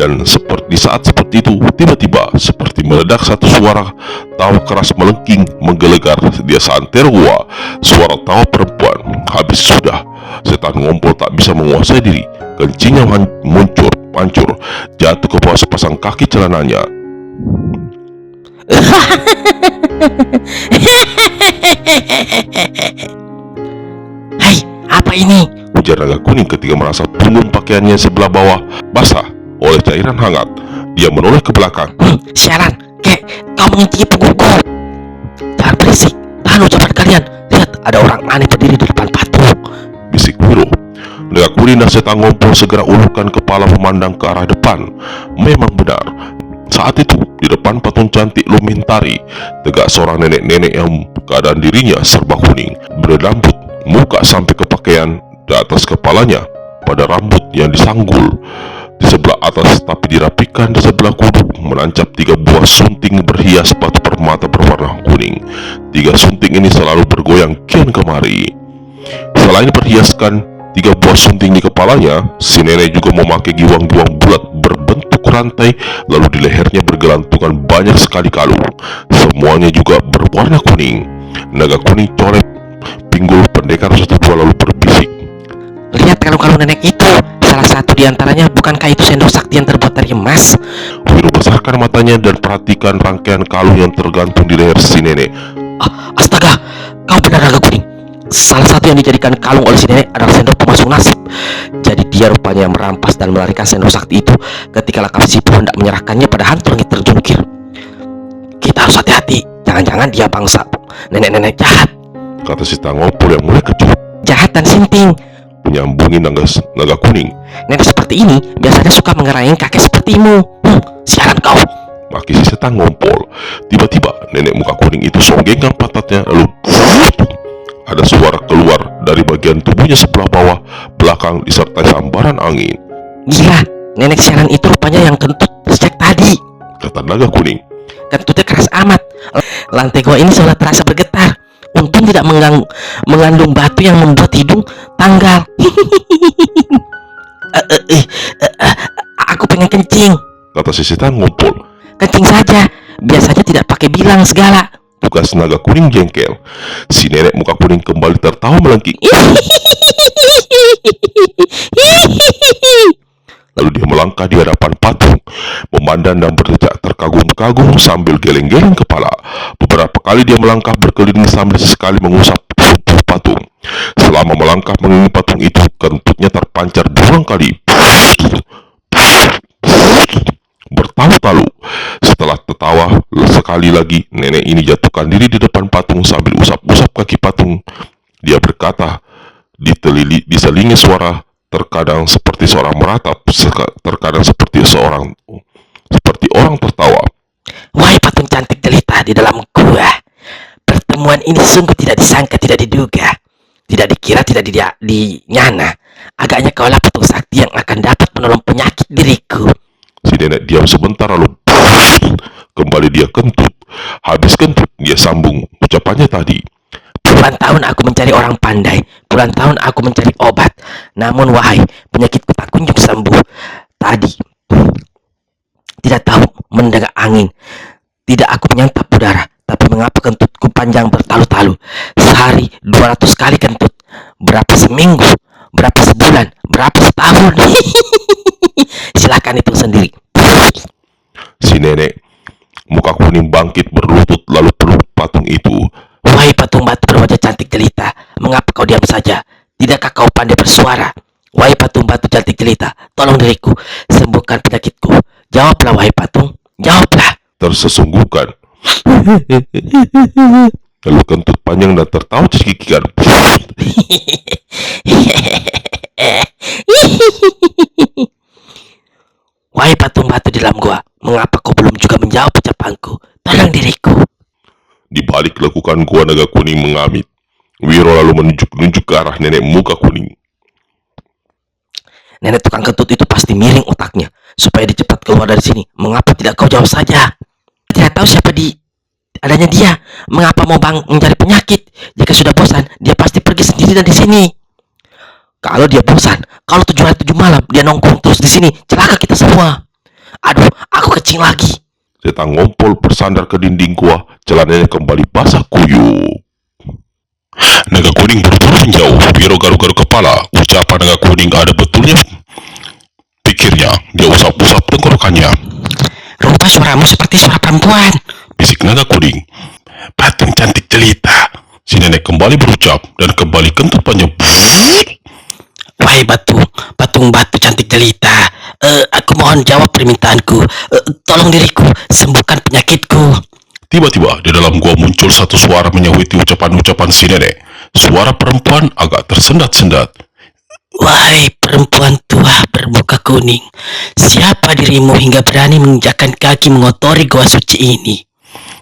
Dan seperti saat seperti itu, tiba-tiba seperti meledak satu suara tawa keras melengking menggelegar. Dia santero gua, suara tawa perempuan. Habis sudah, setan ngompol tak bisa menguasai diri. Kencingnya hancur, jatuh ke bawah sepasang kaki celananya. Hai, apa ini? Ujar naga kuning ketika merasa punggung pakaiannya sebelah bawah basah oleh cairan hangat. Dia menoleh ke belakang. Sialan, kek, kau mengintip punggungku. Jangan berisik, tahan ucapan kalian. Lihat, ada orang aneh berdiri di depan patung. Bisik Wiro. Naga kuning dan setan ngompol segera ulurkan kepala memandang ke arah depan. Memang benar, saat itu di depan patung cantik Lumintari tegak seorang nenek-nenek yang keadaan dirinya serba kuning, berrambut, muka sampai ke pakaian. Di atas kepalanya pada rambut yang disanggul di sebelah atas tapi dirapikan di sebelah kudu menancap 3 buah sunting berhias batu permata berwarna kuning. 3 sunting ini selalu bergoyang kian kemari. Selain berhiaskan 3 buah sunting di kepalanya, si nenek juga memakai giwang-giwang bulat berbentuk rantai, lalu di lehernya bergelantungan banyak sekali kalung. Semuanya juga berwarna kuning. Naga kuning coret pinggul pendekar setelah lalu berbisik. Lihat kalung-kalung nenek itu. Salah satu di antaranya, bukankah itu sendok sakti yang terbuat dari emas? Wiro besarkan matanya dan perhatikan rangkaian kalung yang tergantung di leher si nenek. Astaga, kau benar naga kuning. Salah satu yang dijadikan kalung oleh si nenek adalah sendok pemasuk nasib. Jadi dia rupanya merampas dan melarikan sendok sakti itu ketika Lakap Sipu hendak menyerahkannya pada hantu langit terjungkir. Kita harus hati-hati. Jangan-jangan dia bangsa nenek-nenek jahat. Kata si Tangompol yang mulai kecut. Jahat dan sinting. Menyambungi naga kuning. Nenek seperti ini biasanya suka mengerahin kakek sepertimu. Sialan kau. Maki si setan ngompol. Tiba-tiba nenek muka kuning itu songgengkan pantatnya, lalu ada suara keluar dari bagian tubuhnya sebelah bawah, belakang disertai sambaran angin. Gila, nenek sialan itu rupanya yang kentut sejak tadi. Kata naga kuning. Kentutnya keras amat. Lantai gua ini seolah terasa bergetar. Untung tidak mengandung batu yang membuat hidung tanggal. Aku pengen kencing. Kata si setan ngompol. Kencing saja. Biasanya tidak pakai bilang segala. Tugas naga kuning jengkel. Si nenek muka kuning kembali tertawa melengking. Lalu dia melangkah di hadapan patung, memandang dan berdecak terkagum-kagum sambil geleng-geleng kepala. Beberapa kali dia melangkah berkeliling sambil sesekali mengusap tubuh patung. Selama melangkah mengelilingi patung itu, kentutnya terpancar berulang kali. Bertalu-talu. Setelah tertawa sekali lagi, nenek ini jatuhkan diri di depan patung sambil usap-usap kaki patung. Dia berkata, diselingi suara terkadang seperti seorang meratap, terkadang seperti orang tertawa. Wahai patung cantik jelita di dalam gua, pertemuan ini sungguh tidak disangka, tidak diduga, tidak dikira, tidak dinyana. Agaknya kaulah patung sakti yang akan dapat menolong penyakit diriku. Si nenek diam sebentar lalu kembali dia kentut. Habis kentut dia sambung ucapannya tadi. Puluhan tahun aku mencari orang pandai, puluhan tahun aku mencari obat. Namun wahai, penyakitku tak kunjung sembuh. Tadi tidak tahu mendadak angin, tidak aku menyantap udara, tapi mengapa kentutku panjang bertalu-talu. Sehari 200 kali kentut. Berapa seminggu, berapa sebulan, berapa setahun. Silakan hitung sendiri. Si nenek muka kuning bangkit berlutut lalu peluk patung itu. Wahai patung batu berwajah cantik jelita, Mengapa kau diam saja? Tidakkah kau pandai bersuara? Wahai patung batu cantik jelita, tolong diriku, sembuhkan penyakitku. Jawablah wahai patung, jawablah. Tersesungguhkan. Lalu kentut panjang dan tertawa cekikikan. Wahai patung batu di dalam gua, mengapa kau belum juga menjawab ucapanku? Tolong diriku. Di balik lekukan gua naga kuning mengamit. Wiro lalu menunjuk-nunjuk ke arah nenek muka kuning. Nenek tukang kentut itu pasti miring otaknya. Supaya dia cepat keluar dari sini. Mengapa tidak kau jawab saja? Tidak tahu siapa adanya dia. Mengapa mau mencari penyakit? Jika sudah bosan, dia pasti pergi sendiri dari sini. Kalau dia bosan, kalau 7 hari 7 malam dia nongkrong terus di sini, celaka kita semua. Aduh, aku kecing lagi. Setan ngompol bersandar ke dinding gua, celananya kembali basah kuyup. Naga kuning buru-buru menjauh. Wiro garu-garu kepala. Ucapan naga kuning ada betulnya, pikirnya. Dia usap-usap tenggorokannya. Rupa suaramu seperti suara perempuan, Bisik naga kuning. Patung cantik jelita. Si nenek kembali berucap dan kembali kentut panjang. Wahai patung batu cantik jelita, aku mohon jawab permintaanku. Tolong diriku, sembuhkan penyakitku. Tiba-tiba di dalam gua muncul satu suara menyahwiti ucapan-ucapan si nenek. Suara perempuan agak tersendat-sendat. Wahai perempuan tua bermuka kuning, siapa dirimu hingga berani menginjakkan kaki mengotori gua suci ini?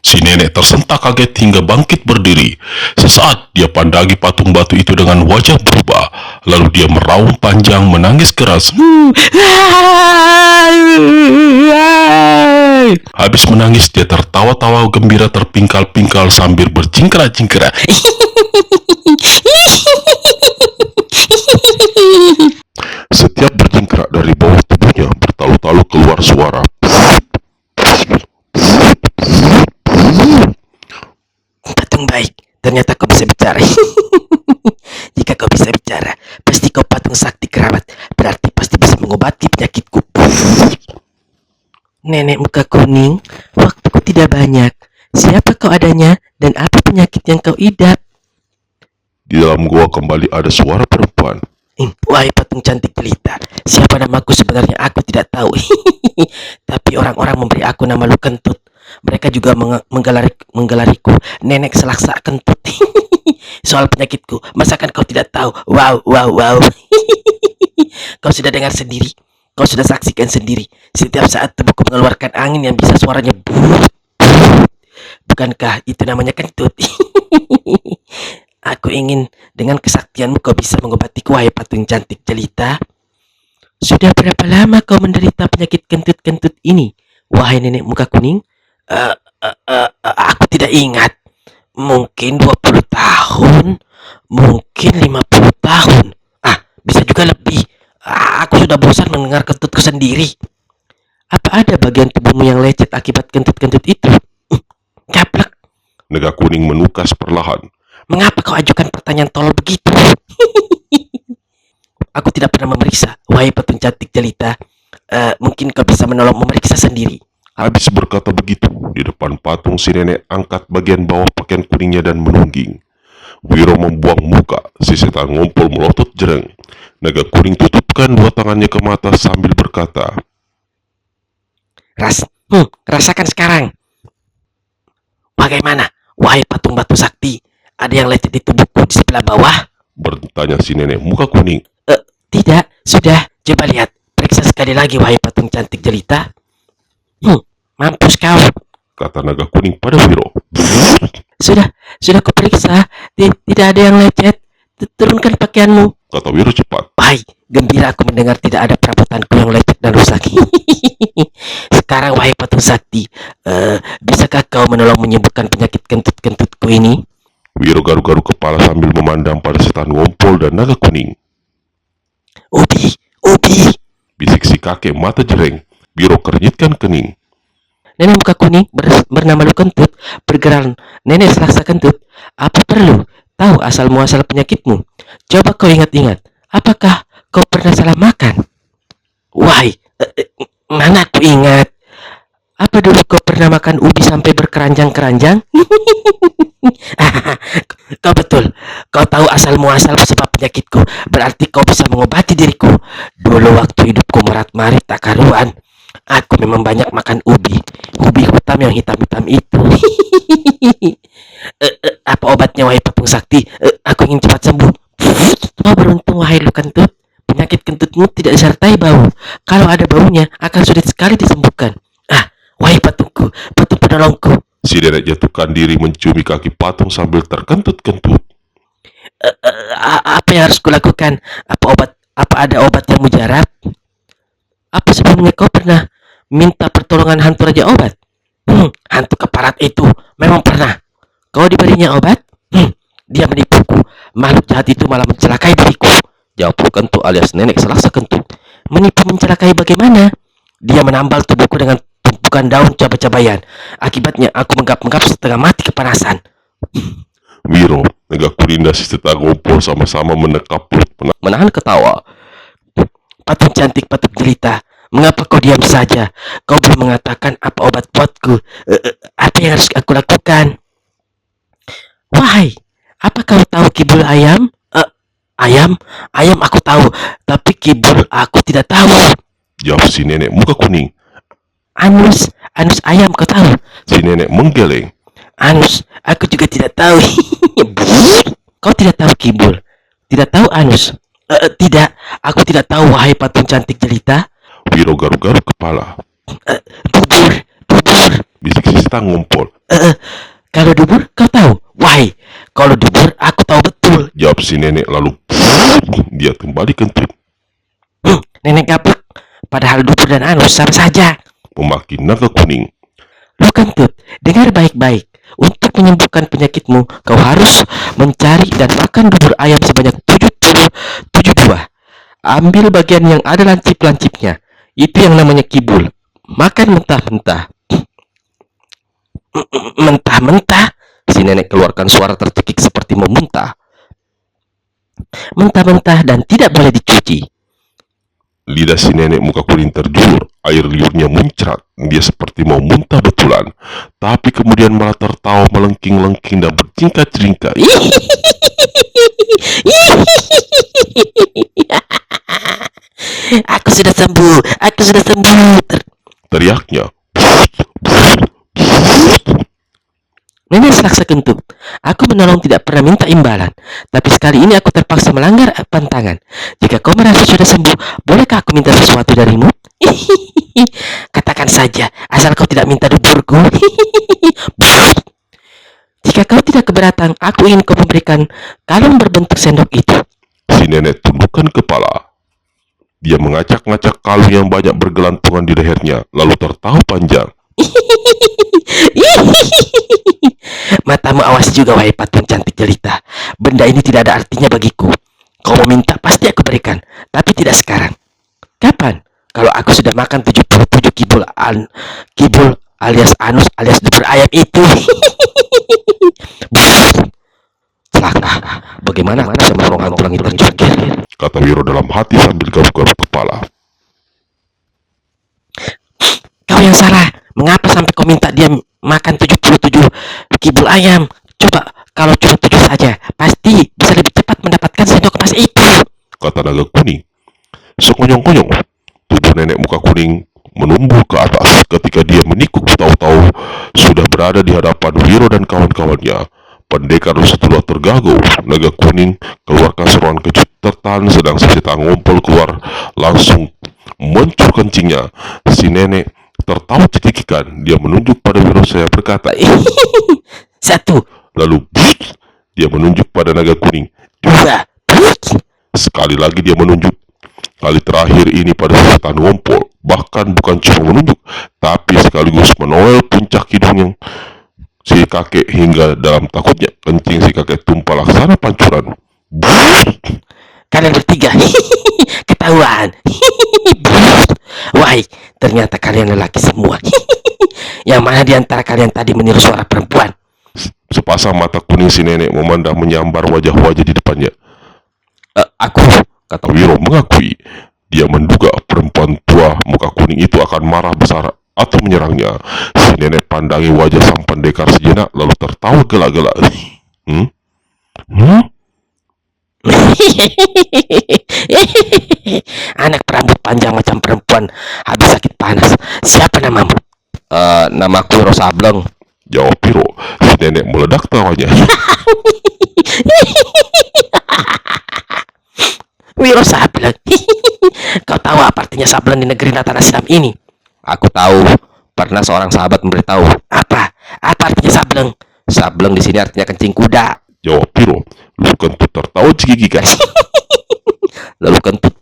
Si nenek tersentak kaget hingga bangkit berdiri. Sesaat dia pandangi patung batu itu dengan wajah berubah. Lalu dia meraung panjang menangis keras. Habis menangis dia tertawa-tawa gembira terpingkal-pingkal sambil berjingkrak-jingkrak. Setiap berjingkrak dari bawah tubuhnya bertalu-talu keluar suara. Patung baik, ternyata kau bisa bicara. Jika kau bisa bicara, pasti kau patung sakti keramat. Berarti pasti bisa mengobati penyakitku. Nenek muka kuning, waktuku tidak banyak. Siapa kau adanya dan apa penyakit yang kau idap? Di dalam gua kembali ada suara perempuan. Wahai patung cantik jelita, siapa namaku sebenarnya aku tidak tahu. Tapi orang-orang memberi aku nama Lu Kentut. Mereka juga menggelariku nenek selaksa kentut. Soal penyakitku, masakan kau tidak tahu? Wow. Kau sudah dengar sendiri. Kau sudah saksikan sendiri. Setiap saat tubuhku mengeluarkan angin yang bisa suaranya buut. Bukankah itu namanya kentut? Aku ingin dengan kesaktianmu kau bisa mengobatiku, wahai patung cantik jelita. Sudah berapa lama kau menderita penyakit kentut-kentut ini, wahai nenek muka kuning? Aku tidak ingat. Mungkin 20 tahun, mungkin 50 tahun. Bisa juga lebih. Aku sudah bosan mendengar kentutku sendiri. Apa ada bagian tubuhmu yang lecet akibat kentut-kentut itu? Caplak. Naga kuning menukas perlahan. Mengapa kau ajukan pertanyaan tolol begitu? Aku tidak pernah memeriksa, wahai patung cantik jelita. Mungkin kau bisa menolong memeriksa sendiri. Habis berkata begitu, di depan patung si nenek angkat bagian bawah pakaian kuningnya dan menungging. Wiro membuang muka, si setan ngompol melotot jereng. Naga kuning tutupkan dua tangannya ke mata sambil berkata, Rasakan sekarang. Bagaimana, wahai patung batu sakti? Ada yang lecet di tubuhku di sebelah bawah? Bertanya si nenek muka kuning. Tidak, sudah. Coba lihat. Periksa sekali lagi, wahai patung cantik jelita. Mampus kau, Kata naga kuning pada Wiro. Sudah kuperiksa. Tidak ada yang lecet. Turunkan pakaianmu. Kata Wiro cepat. Wahai, gembira aku mendengar tidak ada perabotanku yang lecet dan rusak. Sekarang, wahai patung sakti, bisakah kau menolong menyembuhkan penyakit kentut-kentutku ini? Wiro garu-garu kepala sambil memandang pada setan ngompol dan naga kuning. Ubi, Bisik si kakek mata jereng. Wiro kernyitkan kening. nenek muka kuning bernama Lu Kentut, bergerak nenek selaksa kentut. Apa perlu tahu asal muasal penyakitmu? Coba kau ingat-ingat. Apakah kau pernah salah makan? Wahai, mana aku ingat. Apa dulu kau pernah makan ubi sampai berkeranjang-keranjang? Kau kau tahu asal muasal sebab penyakitku, berarti kau bisa mengobati diriku. Dulu waktu hidupku merat-marit tak karuan, aku memang banyak makan ubi. Ubi hitam yang hitam-hitam itu. Apa obatnya wahai patung sakti? Aku ingin cepat sembuh. Oh beruntung wahai lu kentut. Penyakit kentutmu tidak disertai bau. Kalau ada baunya akan sulit sekali disembuhkan. Ah, wahai patungku, patung penolongku. Si nenek jatuhkan diri menciumi kaki patung sambil terkentut-kentut. Apa yang harus kulakukan? Apa ada obat yang mujarab? Apa sebelumnya kau pernah minta pertolongan hantu raja obat? Hantu keparat itu memang pernah. Kau diberinya obat? Dia menipuku. Makhluk jahat itu malah mencelakai diriku. Jawab Kentut alias nenek selaksa kentut. Menipu mencelakai bagaimana? Dia menambal tubuhku dengan tumpukan daun cabai-cabayan. Akibatnya aku menggap-menggap setengah mati kepanasan. Wiro, Naga Kuning dan si Setang Ngompol sama-sama menekap perut Menahan ketawa. Patung cantik, patung jelita, mengapa kau diam saja? Kau belum mengatakan apa obat buatku. Apa yang harus aku lakukan? Wahai, apa kau tahu kibul ayam? Ayam aku tahu, tapi kibul aku tidak tahu. Jawab si nenek muka kuning. Anus ayam kau tahu? Si nenek menggeleng. Anus, aku juga tidak tahu. Kau tidak tahu kibul? Tidak tahu anus? Tidak, aku tidak tahu wahai patung cantik jelita. Wiro garuk-garuk kepala. Dubur, Bisik si Setang Ngompol. kalau dubur kau tahu? Wahai, kalau dubur aku tahu betul. Jawab si nenek lalu dia kembali kentut. Nenek gaplek, padahal dubur dan anus sama saja. Memaki Naga Kuning. Lu kentut, dengar baik-baik. Untuk menyembuhkan penyakitmu, kau harus mencari dan makan dubur ayam sebanyak 77 buah. Ambil bagian yang ada lancip-lancipnya. Itu yang namanya kibul. Makan mentah-mentah. Mentah-mentah? Si nenek keluarkan suara tercekik seperti memuntah. Mentah-mentah dan tidak boleh dicuci. Lidah si nenek muka kuning terjulur, air liurnya muncrat. Dia seperti mau muntah betulan, tapi kemudian malah tertawa melengking-lengking dan berjingkat-jingkat. Aku sudah sembuh, Teriaknya. Nenek selaksa kentut. Aku menolong tidak pernah minta imbalan, tapi sekali ini aku terpaksa melanggar pantangan. Jika kau merasa sudah sembuh, bolehkah aku minta sesuatu darimu? Katakan saja, asal kau tidak minta duburku. Jika kau tidak keberatan, aku ingin kau memberikan kalung berbentuk sendok itu. Si nenek tundukkan kepala. Dia mengacak-ngacak kalung yang banyak bergelantungan di lehernya, lalu tertawa panjang. Matamu awas juga wahai patung cantik jelita. Benda ini tidak ada artinya bagiku. Kau meminta pasti aku berikan, tapi tidak sekarang. Kapan? Kalau aku sudah makan 77 kibul alias anus alias dubur ayam itu. Celaka, bagaimana aku bisa menolong hantu langit tercukir? Kata Wiro dalam hati sambil garuk-garuk kepala. Kau yang salah. Mengapa sampai kau minta dia makan 77 kibul ayam? Coba kalau cuma 7 saja, pasti bisa lebih cepat mendapatkan sendok emas itu. Kata Naga Kuning. Sekonyong-konyong, tubuh nenek muka kuning menumbuh ke atas ketika dia menikuk tahu-tahu sudah berada di hadapan Wiro dan kawan-kawannya. Pendekar setelah tergagap, Naga Kuning keluarkan seruan kejut tertahan sedang si Setang Ngompol keluar langsung mencur kencingnya. Si nenek tertawa cekikikan. Dia menunjuk pada Wiro saya berkata, 1, lalu dia menunjuk pada Naga Kuning. 2, Sekali lagi dia menunjuk. Kali terakhir ini pada si Setang Ngompol. Bahkan bukan cuma menunjuk, tapi sekaligus menoleh puncak hidung yang si kakek hingga dalam takutnya kencing si kakek tumpah laksana pancuran. kalian bertiga ketahuan. Wahai, ternyata kalian lelaki semua. Yang mana di antara kalian tadi meniru suara perempuan? Sepasang mata kuning si nenek memandang menyambar wajah-wajah di depannya. Aku, kata Wiro mengakui. Dia menduga perempuan tua muka kuning itu akan marah besar atau menyerangnya. Si nenek pandangi wajah sang pendekar sejenak lalu tertawa gelak-gelak. Anak berambut panjang macam perempuan habis sakit panas. Siapa namamu? Namaku Wiro Sableng. Jawab Piro. Si nenek meledak tawanya. Wiro Sableng. Kau tahu apa artinya sableng di negeri Natana Silam ini? Aku tahu. Pernah seorang sahabat memberitahu. Apa? Apa artinya sableng? Sableng di sini artinya kencing kuda. Jawab Piro. Lu kentut tertawa cekikikan. Lalu kentut.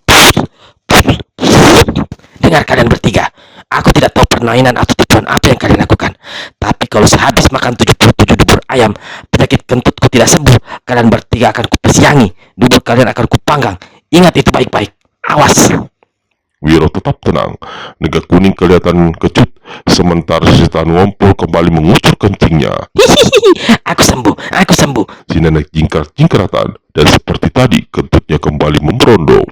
Dengar kalian bertiga. Aku tidak tahu permainan atau tujuan apa yang kalian lakukan. Tapi kalau sehabis makan 77 dubur ayam, penyakit kentutku tidak sembuh, kalian bertiga akan kupesiangi. Dubur kalian akan kupanggang. Ingat itu baik-baik. Awas. Wiro tetap tenang. Naga kuning kelihatan kecut, sementara si setan ngompol kembali mengucur kencingnya. Aku sembuh. Aku sembuh. Si nenek jingkrat-jingkratan, dan seperti tadi kentutnya kembali memberondong.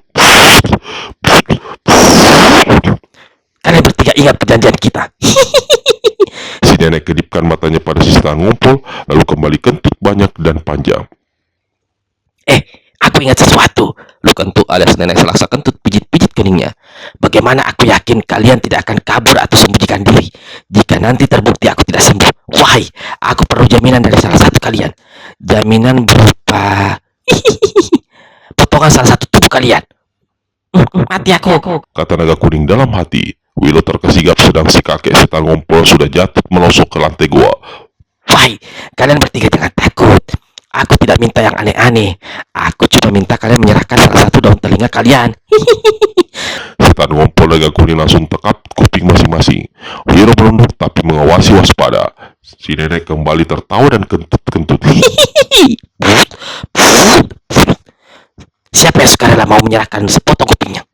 Kalian bertiga ingat perjanjian kita. Si nenek kedipkan matanya pada si setan ngompol, lalu kembali kentut banyak dan panjang. Aku ingat sesuatu. Lu kentut alias nenek selaksa kentut pijit-pijit keningnya. Bagaimana aku yakin kalian tidak akan kabur atau sembunyikan diri jika nanti terbukti aku tidak sembuh? Wahai, aku perlu jaminan dari salah satu kalian. Jaminan berupa potongan salah satu tubuh kalian. Mati aku. Kata naga kuning dalam hati. Wilo terkesigap sedang si kakek setan ngompol sudah jatuh melosok ke lantai gua. Wahai, kalian bertiga jangan takut. Aku tidak minta yang aneh-aneh. Aku cuma minta kalian menyerahkan salah satu daun telinga kalian. Setan ngompol naga kuning langsung tekap kuping masing-masing. Wiro merunduk tapi mengawasi waspada. Si nenek kembali tertawa dan kentut-kentut. Siapa yang sekarang mau menyerahkan sepotong kupingnya?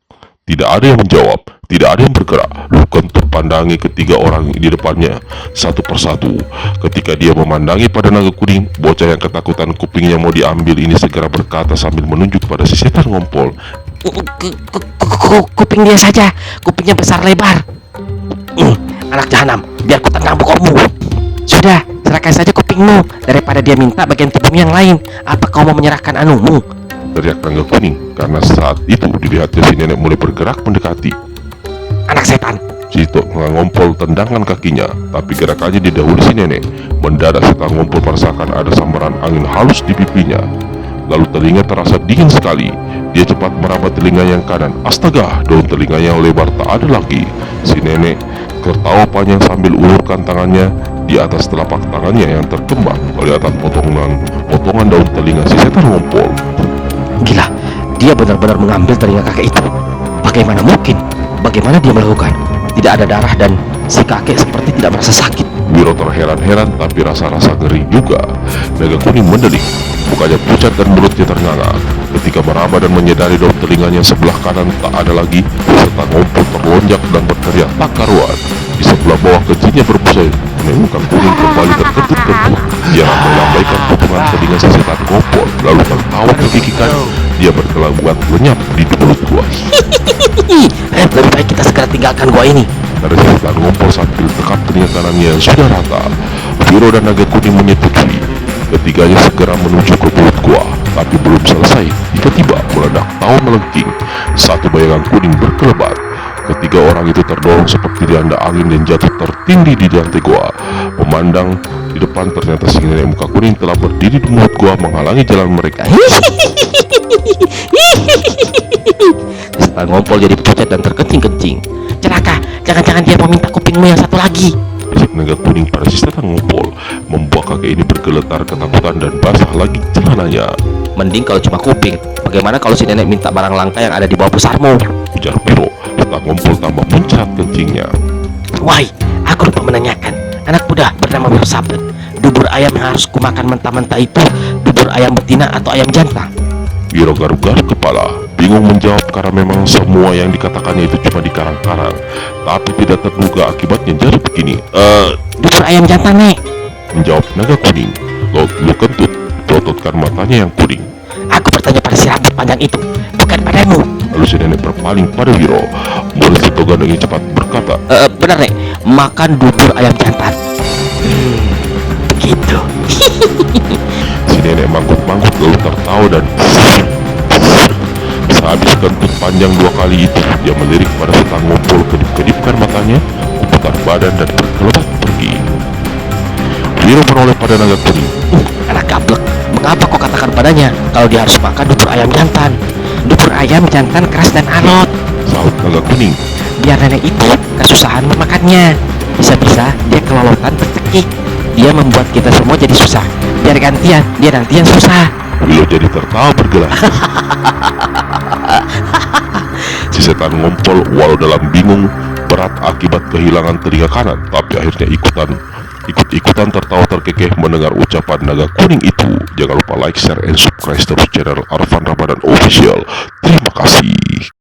Tidak ada yang menjawab, tidak ada yang bergerak. Lu kentut pandangi ketiga orang di depannya satu persatu. Ketika dia memandangi pada naga kuning, bocah yang ketakutan kupingnya mau diambil ini segera berkata sambil menunjuk pada si setan ngompol. Kuping dia saja, kupingnya besar lebar. Anak jahanam, biar ku tendang pokokmu. Sudah, serahkan saja kupingmu daripada dia minta bagian tubuhmu yang lain. Apa kau mau menyerahkan anumu? Teriak naga kuning karena saat itu dilihatnya si nenek mulai bergerak mendekati. Anak setan. Si tok ngompol tendangkan kakinya, tapi gerakannya didahului si nenek. Mendadak setan ngompol merasakan ada sambaran angin halus di pipinya. Lalu telinga terasa dingin sekali. Dia cepat meraba telinga yang kanan. Astaga, daun telinga yang lebar tak ada lagi. Si nenek tertawa panjang sambil ulurkan tangannya. Di atas telapak tangannya yang terkembang kelihatan potongan daun telinga si setan ngompol. Gila, dia benar-benar mengambil telinga kakek itu. Bagaimana mungkin? Bagaimana dia melakukan? Tidak ada darah dan si kakek seperti tidak merasa sakit. Wiro terheran-heran tapi rasa-rasa ngeri juga. Naga kuning mendelik, mukanya pucat dan mulutnya ternganga. Ketika meraba dan menyadari daun telinganya sebelah kanan tak ada lagi, setan ngompol terlonjak dan berteriak tak karuan. Di sebelah bawah kencingnya berbusa, menemukan kuning kembali terkentut-kentut. Dia melambaikan potongan telinga si setan ngompol, lalu tertawa kekikikan. Dia berkelabuan lenyap di mulut gua. Lebih baik kita segera tinggalkan gua ini. Ada si setan ngompol sambil tekap telinga kanannya yang sudah rata. Wiro dan naga kuning menyetujui. Ketiganya segera menuju ke mulut gua, tapi belum selesai. Tiba-tiba meledak tawa melengking. Satu bayangan kuning berkelebat. Ketiga orang itu terdorong seperti dilanda angin dan jatuh tertindih di lantai gua. Memandang di depan ternyata si nenek muka kuning telah berdiri di mulut gua menghalangi jalan mereka. Setan ngompol jadi pucat dan terkencing-kencing. Celaka, jangan-jangan dia mau minta kupingmu yang satu lagi. Bisik naga kuning pada si setan ngompol membuat kakek ini bergeletar ketakutan dan basah lagi celananya. Mending kalau cuma kuping. Bagaimana kalau si nenek minta barang langka yang ada di bawah besarmu? Ujar Piro. Setan ngompol tambah muncrat kencingnya. Wahai, aku lupa menanyakan. Anak muda bernama Wiro Sableng. Dubur ayam yang harus kumakan mentah-mentah itu dubur ayam betina atau ayam jantan? Wiro garuk-garuk kepala, bingung menjawab karena memang semua yang dikatakannya itu cuma dikarang-karang. Tapi tidak terduga akibatnya jadi begini. Dubur ayam jantan, Nek. Menjawab naga kuning. Lu kentut, pelototkan matanya yang kuning. Aku bertanya pada si rambut panjang itu, bukan padamu. Lalu si nenek berpaling pada Wiro. Mulai si toga dengan cepat berkata, Benar, Nek. Makan dubur ayam jantan. Begitu. si nenek manggut-manggut lalu tertawa dan Sehabis kentut panjang 2 kali itu, dia melirik pada setan ngompol, kedip-kedipkan matanya, memutar badan dan berkelebat pergi. Wiro menoleh pada naga kuning. Anak gablek, mengapa kau katakan padanya kalau dia harus makan bubur ayam jantan? Bubur ayam jantan keras dan alot. Sahut naga kuning. Biar nenek itu kesusahan memakannya. Bisa-bisa dia kelolotan tercekik. Dia membuat kita semua jadi susah. Biar gantian, dia nanti yang susah. Wiro jadi tertawa bergelak. Si setan ngompol walau dalam bingung berat akibat kehilangan telinga kanan, tapi akhirnya ikut-ikutan tertawa terkekeh mendengar ucapan naga kuning itu. Jangan lupa like, share, and subscribe terus channel Arfan Ramadan Official. Terima kasih.